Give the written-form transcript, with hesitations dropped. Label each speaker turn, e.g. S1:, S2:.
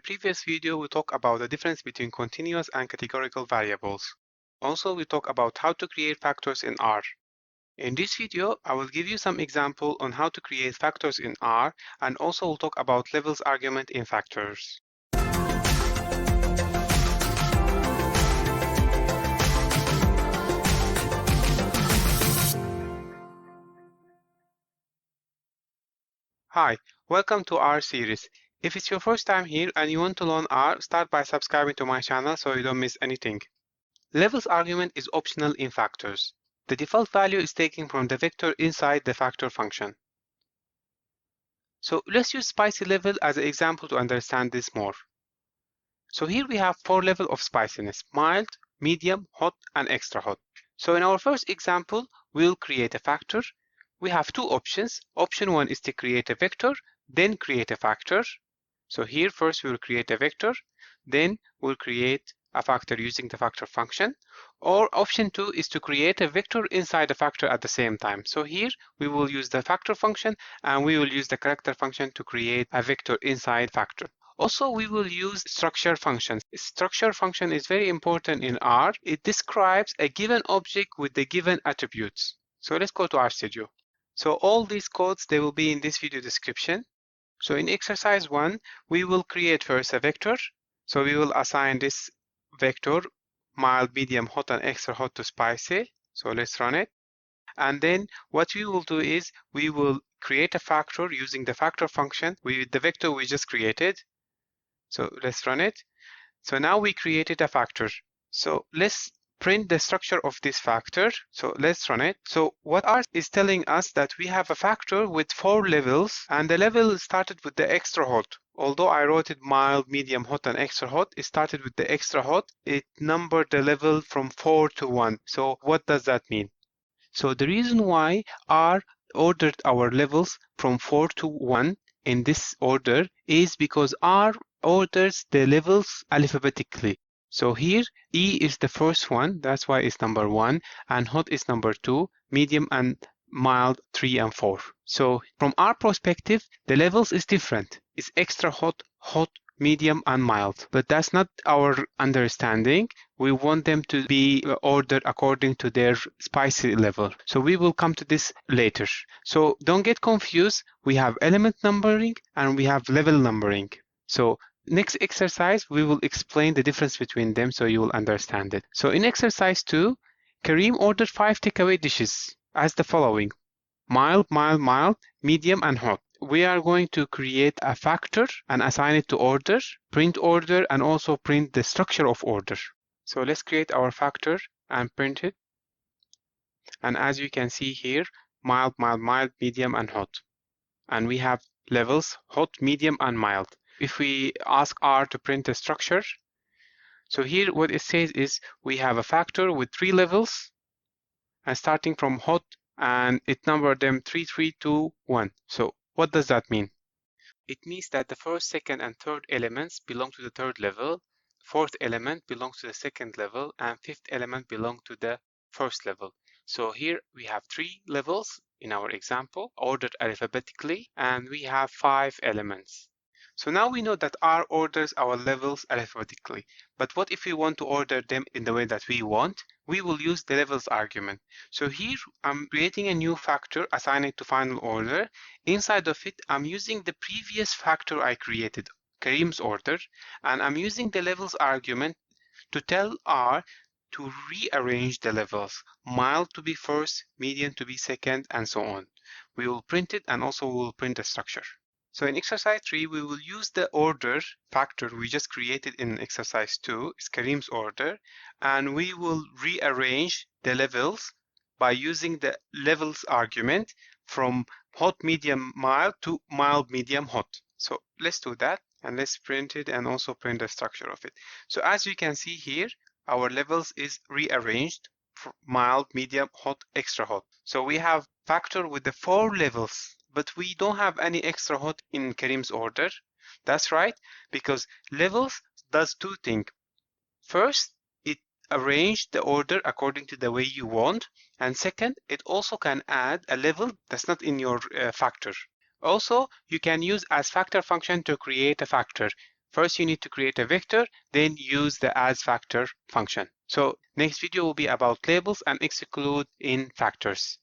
S1: previous video, we talked about the difference between continuous and categorical variables. Also, we talked about how to create factors in R. In this video, I will give you some example on how to create factors in R, and also we'll talk about levels argument in factors. Hi, welcome to R series. If it's your first time here and you want to learn R, start by subscribing to my channel so you don't miss anything. Levels argument is optional in factors. The default value is taken from the vector inside the factor function. So let's use spicylevel as an example to understand this more. So here we have 4 levels of spiciness: mild, medium, hot, and extra hot. So in our first example, we'll create a factor. We have two options. Option 1 is to create a vector, then create a factor. So here first we'll create a vector, then we'll create a factor using the factor function. Or option 2 is to create a vector inside the factor at the same time. So here we will use the factor function and we will use the character function to create a vector inside factor. Also, we will use structure functions. Structure function is very important in R. It describes a given object with the given attributes. So let's go to RStudio. So all these codes, they will be in this video description. So in exercise 1, we will create first a vector. So we will assign this vector mild, medium, hot, and extra hot to spicy. So let's run it. And then what we will do is we will create a factor using the factor function with the vector we just created. So let's run it. So now we created a factor. So let's print the structure of this factor. So let's run it. So what R is telling us that we have a factor with 4 levels, and the level started with the extra hot. Although I wrote it mild, medium, hot, and extra hot, it started with the extra hot. It numbered the level from 4 to 1. So what does that mean? So the reason why R ordered our levels from 4 to 1 in this order is because R orders the levels alphabetically. So here E is the first one, that's why it's number 1, and hot is number 2, medium and mild 3 and 4. So from our perspective, the levels is different. It's extra hot, hot, medium, and mild. But that's not our understanding. We want them to be ordered according to their spicy level. So we will come to this later. So don't get confused. We have element numbering and we have level numbering. So next exercise, we will explain the difference between them so you will understand it. So in exercise 2, Kareem ordered 5 takeaway dishes as the following: mild, mild, mild, medium, and hot. We are going to create a factor and assign it to order, print order, and also print the structure of order. So let's create our factor and print it. And as you can see here, mild, mild, mild, medium, and hot. And we have levels hot, medium, and mild. If we ask R to print the structure, so here what it says is we have a factor with 3 levels and starting from hot, and it numbered them 3, 3, 2, 1. So what does that mean? It means that the first, second, and third elements belong to the third level, fourth element belongs to the second level, and fifth element belongs to the first level. So here we have 3 levels in our example, ordered alphabetically, and we have 5 elements. So now we know that R orders our levels alphabetically. But what if we want to order them in the way that we want? We will use the levels argument. So here I'm creating a new factor, assign it to final order. Inside of it, I'm using the previous factor I created, Kareem's order, and I'm using the levels argument to tell R to rearrange the levels, mild to be first, medium to be second, and so on. We will print it and also we will print the structure. So in exercise 3, we will use the order factor we just created in exercise 2, it's Kareem's order, and we will rearrange the levels by using the levels argument from hot, medium, mild to mild, medium, hot. So let's do that and let's print it and also print the structure of it. So as you can see here, our levels is rearranged from mild, medium, hot, extra hot. So we have factor with the 4 levels. But we don't have any extra hot in Kareem's order. That's right, because levels does 2 things. First, it arranges the order according to the way you want. And second, it also can add a level that's not in your factor. Also, you can use as factor function to create a factor. First, you need to create a vector, then use the as.factor function. So next video will be about labels and exclude in factors.